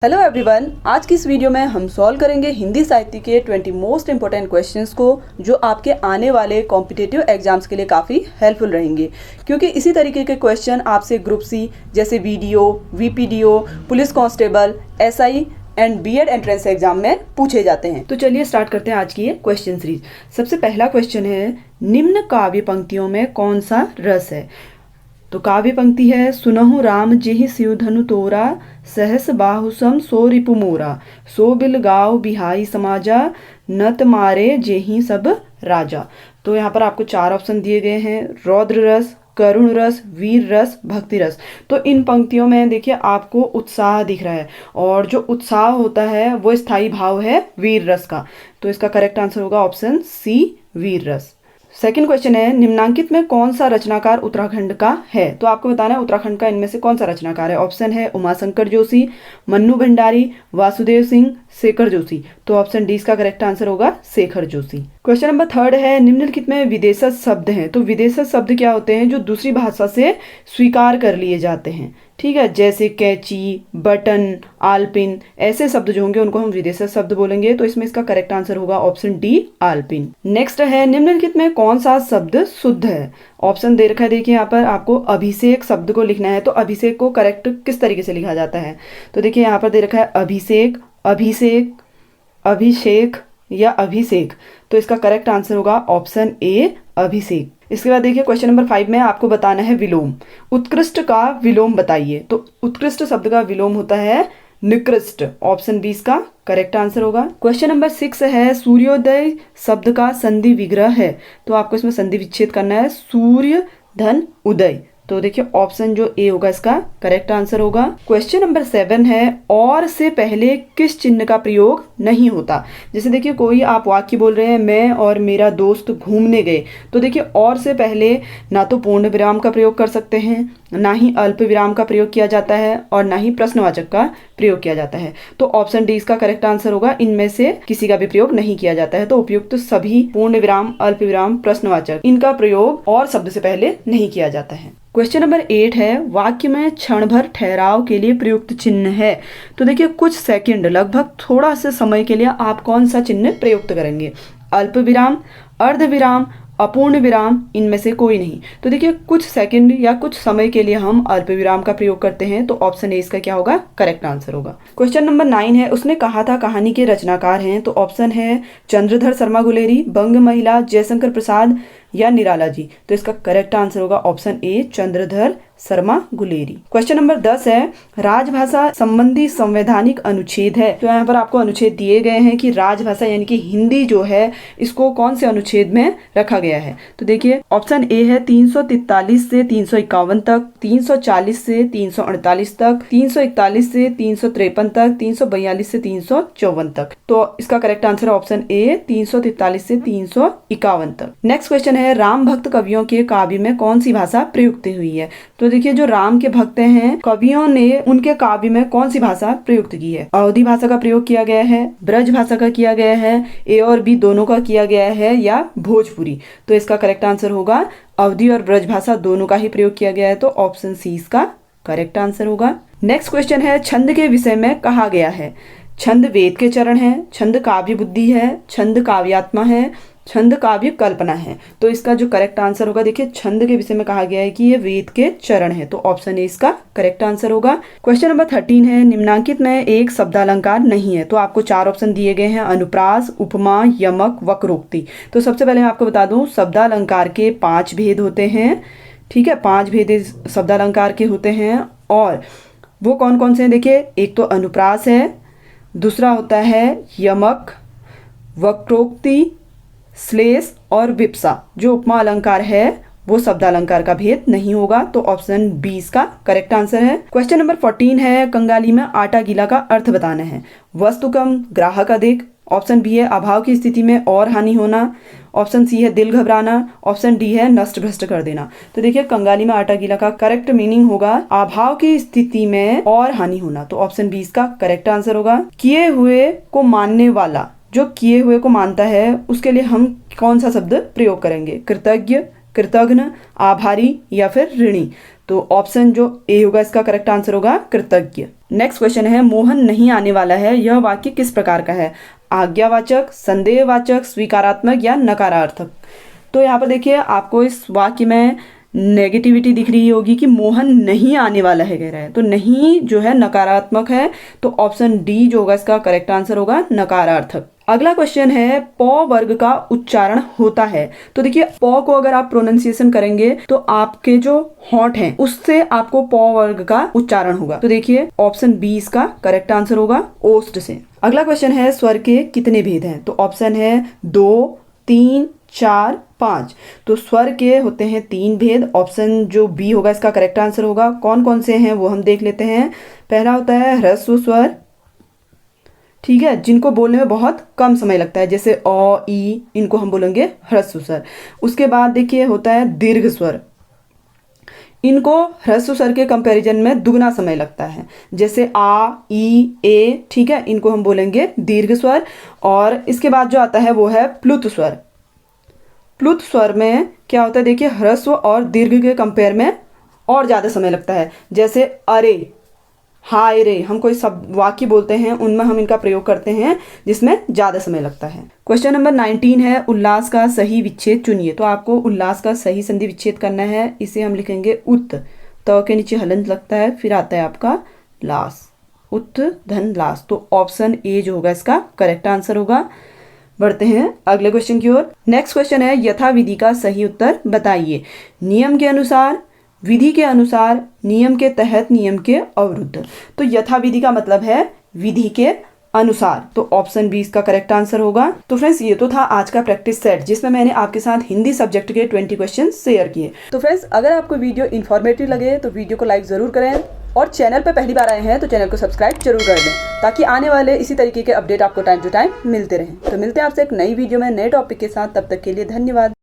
Hello everyone, आज की इस वीडियो में हम सॉल्व करेंगे हिंदी साहित्य के 20 मोस्ट इंपॉर्टेंट क्वेश्चंस को, जो आपके आने वाले कॉम्पिटिटिव एग्जाम्स के लिए काफ़ी हेल्पफुल रहेंगे। क्योंकि इसी तरीके के क्वेश्चन आपसे ग्रुप सी जैसे VDO, VPDO, police constable, SI and BEd entrance exam में पूछे जाते हैं। तो चलिए स्टार्ट करते हैं आज की ये क्वेश्चन सीरीज। सबसे पहला क्वेश्चन है, निम्न काव्य पंक्तियों में कौन सा रस है? तो काव्य पंक्ति है, सुनहु राम जेहि सिउ धनु तोरा, सहस बाहुसम सो रिपु मोरा, सो बिल गाओ बिहाई समाजा, नत मारे जेहि सब राजा। तो यहाँ पर आपको चार ऑप्शन दिए गए हैं, रौद्र रस, करुण रस, वीर रस, भक्ति रस। तो इन पंक्तियों में देखिए आपको उत्साह दिख रहा है, और जो उत्साह होता है वो स्थायी भाव है वीर रस का। तो इसका करेक्ट आंसर होगा ऑप्शन सी, वीर रस। सेकंड क्वेश्चन है, निम्नांकित में कौन सा रचनाकार उत्तराखंड का है? तो आपको बताना है उत्तराखंड का इनमें से कौन सा रचनाकार है। ऑप्शन है उमाशंकर जोशी, मन्नू भंडारी, वासुदेव सिंह, शेखर जोशी। तो ऑप्शन डी इसका करेक्ट आंसर होगा Shekhar Joshi. Question number third है, निम्नलिखित में विदेशज शब्द हैं। तो विदेशज शब्द क्या होते हैं? जो दूसरी भाषा से स्वीकार कर लिए जाते हैं, ठीक है, जैसे कैची, बटन, आलपिन, ऐसे शब्द जो होंगे उनको हम विदेशज शब्द बोलेंगे। तो इसमें इसका करेक्ट आंसर होगा ऑप्शन डी, आलपिन। नेक्स्ट है, निम्नलिखित में कौन सा शब्द शुद्ध है? ऑप्शन दे रखा है, देखिए यहाँ पर आपको अभिषेक शब्द को लिखना है। तो अभिषेक को करेक्ट किस तरीके से लिखा जाता है? तो देखिए यहाँ पर दे रखा है अभिषेक, अभिषेक, अभिषेक या अभिषेक। तो इसका करेक्ट आंसर होगा ऑप्शन ए, अभिषेक। इसके बाद देखिए क्वेश्चन नंबर 5 में आपको बताना है विलोम। उत्कृष्ट का विलोम बताइए। तो उत्कृष्ट शब्द का विलोम होता है निकृष्ट। ऑप्शन बी इसका करेक्ट आंसर होगा। क्वेश्चन नंबर 6 है, सूर्योदय शब्द का संधि विग्रह है। तो आपको इसमें संधि विच्छेद करना है, सूर्य धन उदय। तो देखिए ऑप्शन जो ए होगा इसका करेक्ट आंसर होगा। क्वेश्चन नंबर 7 है, और से पहले किस चिन्ह का प्रयोग नहीं होता? जैसे देखिए कोई आप वाक्य बोल रहे हैं, मैं और मेरा दोस्त घूमने गए। तो देखिए और से पहले ना तो पूर्ण विराम का प्रयोग कर सकते हैं, ना ही अल्प विराम का प्रयोग किया जाता है, और ना ही प्रश्नवाचक का प्रयोग किया जाता है। तो ऑप्शन डी इसका करेक्ट आंसर होगा, इनमें से किसी का भी प्रयोग नहीं किया जाता है। तो उपयुक्त सभी पूर्ण विराम, अल्प विराम, प्रश्नवाचक, इनका प्रयोग और शब्द से पहले नहीं किया जाता है। क्वेश्चन नंबर 8 है, वाक्य में क्षण भर ठहराव के लिए प्रयुक्त चिन्ह है। तो देखिए कुछ सेकंड, लगभग थोड़ा सा समय के लिए आप कौन सा चिन्ह प्रयुक्त करेंगे? अल्प विराम, अर्ध विराम, अपूर्ण विराम, इनमें से कोई नहीं। तो देखिए कुछ सेकंड या कुछ समय के लिए हम अल्प विराम का प्रयोग करते हैं। तो ऑप्शन ए इसका क्या होगा? करेक्ट आंसर होगा। क्वेश्चन नंबर 9 है, उसने कहा था कहानी के रचनाकार हैं। तो ऑप्शन है चंद्रधर शर्मा गुलेरी, बंग महिला, जयशंकर प्रसाद या निराला जी। तो इसका करेक्ट आंसर होगा option A, Chandradhar Sharma Guleri. Question number 10 है, राजभाषा संबंधी संवैधानिक अनुच्छेद है। तो यहाँ पर आपको अनुच्छेद दिए गए हैं कि राजभाषा यानी कि हिंदी जो है इसको कौन से अनुच्छेद में रखा गया है। तो देखिए ऑप्शन ए है 343 से 351 तक, 340 से 348 तक, 341 से 353 तक, 342 से 354 तक। तो इसका करेक्ट आंसर है ऑप्शन ए, 343 से 351 तक। नेक्स्ट क्वेश्चन है, राम भक्त कवियों के काव्य में कौन सी भाषा प्रयुक्त हुई है? तो देखिए जो राम के भक्त हैं कवियों ने उनके काव्य में कौन सी भाषा प्रयुक्त की है? अवधी भाषा का प्रयोग किया गया है, ब्रज भाषा का किया गया है, ए और बी दोनों का किया गया है, या भोजपुरी। तो इसका करेक्ट आंसर होगा अवधी और ब्रज भाषा दोनों का ही प्रयोग किया गया है। तो ऑप्शन सी इसका करेक्ट आंसर होगा। नेक्स्ट क्वेश्चन है, छंद के विषय में कहा गया है। छंद वेद के चरण है, छंद काव्य बुद्धि है, छंद काव्यात्मा है, छंद काव्य कल्पना है। तो इसका जो करेक्ट आंसर होगा, देखिए छंद के विषय में कहा गया है कि ये वेद के चरण है। तो ऑप्शन ए इसका करेक्ट आंसर होगा। क्वेश्चन नंबर 13 है, निम्नांकित में एक शब्दालंकार नहीं है। तो आपको चार ऑप्शन दिए गए हैं, अनुप्रास, उपमा, यमक, वक्रोक्ति। तो सबसे पहले मैं आपको बता दूं शब्दालंकार के 5 भेद होते हैं, ठीक है, 5 भेद शब्दालंकार के होते हैं। और वो कौन कौन से हैं? देखिए एक तो अनुप्रास है, दूसरा होता है यमक, वक्रोक्ति, श्लेष और विप्सा। जो उपमा अलंकार है वो शब्दालंकार का भेद नहीं होगा। तो ऑप्शन बी इसका करेक्ट आंसर है। क्वेश्चन नंबर 14 है, कंगाली में आटा गीला का अर्थ बताना है। वस्तु कम, ग्राहक अधिक। ऑप्शन बी है अभाव की स्थिति में और हानि होना। ऑप्शन सी है दिल घबराना। ऑप्शन डी है नष्ट भ्रष्ट कर देना। तो देखिए कंगाली में आटा गीला का करेक्ट मीनिंग होगा अभाव की स्थिति में और हानि होना। तो ऑप्शन बी इसका करेक्ट आंसर होगा। किए हुए को मानने वाला, जो किए हुए को मानता है उसके लिए हम कौन सा शब्द प्रयोग करेंगे? कृतज्ञ, कृतघ्न, आभारी या फिर ऋणी। तो ऑप्शन जो ए होगा इसका करेक्ट आंसर होगा कृतज्ञ। नेक्स्ट क्वेश्चन है, मोहन नहीं आने वाला है, यह वाक्य किस प्रकार का है? आज्ञावाचक, संदेहवाचक, स्वीकारात्मक या नकारात्मक? तो यहाँ पर देखिए आपको इस वाक्य में नेगेटिविटी दिख रही होगी कि मोहन नहीं आने वाला है कह रहा है, तो नहीं जो है नकारात्मक है, तो ऑप्शन डी जो होगा इसका करेक्ट आंसर होगा नकारार्थक। अगला क्वेश्चन है, प वर्ग का उच्चारण होता है। तो देखिए प को अगर आप प्रोनाउंसिएशन करेंगे तो आपके जो होंठ हैं उससे आपको प वर्ग का उच्चारण होगा। तो देखिए ऑप्शन बी इसका करेक्ट आंसर होगा ओष्ठ से। अगला क्वेश्चन है, स्वर के कितने भेद हैं? तो ऑप्शन है 2, 3, 4, 5। तो स्वर के होते हैं 3 भेद। ऑप्शन जो बी होगा इसका करेक्ट आंसर होगा। कौन कौन से हैं वो हम देख लेते हैं। पहला होता है ह्रस्व स्वर, ठीक है, जिनको बोलने में बहुत कम समय लगता है, जैसे अ, ई, इनको हम बोलेंगे ह्रस्व स्वर। उसके बाद देखिए होता है दीर्घ स्वर, इनको ह्रस्व स्वर के कंपैरिजन में दुगना समय लगता है, जैसे आ, ई, ए, ठीक है, इनको हम बोलेंगे दीर्घ स्वर। और इसके बाद जो आता है वो है प्लुत स्वर। प्लुत स्वर में क्या होता है, देखिए ह्रस्व और दीर्घ के कंपेयर में और ज़्यादा समय लगता है, जैसे अरे, हाय रे, हम कोई सब वाक्य बोलते हैं उनमें हम इनका प्रयोग करते हैं जिसमें ज़्यादा समय लगता है। क्वेश्चन नंबर 19 है, उल्लास का सही विच्छेद चुनिए। तो आपको उल्लास का सही संधि विच्छेद करना है। इसे हम लिखेंगे उत, त के नीचे हलंत लगता है, फिर आता है आपका लास, उत धन लास। तो ऑप्शन ए जो होगा इसका करेक्ट आंसर होगा। बढ़ते हैं अगले क्वेश्चन की ओर। नेक्स्ट क्वेश्चन है, यथाविधि का सही उत्तर बताइए। नियम के अनुसार, विधि के अनुसार, नियम के तहत, नियम के अवरुद्ध। तो यथाविधि का मतलब है विधि के अनुसार, तो ऑप्शन बी इसका करेक्ट आंसर होगा। तो फ्रेंड्स ये तो था आज का प्रैक्टिस सेट जिसमें मैंने आपके साथ हिंदी सब्जेक्ट के 20 क्वेश्चन शेयर किए। तो फ्रेंड्स अगर आपको वीडियो इन्फॉर्मेटिव लगे तो वीडियो को लाइक ज़रूर करें और चैनल पर पहली बार आए हैं तो चैनल को सब्सक्राइब जरूर कर दें ताकि आने वाले इसी तरीके के अपडेट आपको टाइम टू टाइम मिलते रहें। तो मिलते हैं आपसे एक नई वीडियो में नए टॉपिक के साथ, तब तक के लिए धन्यवाद।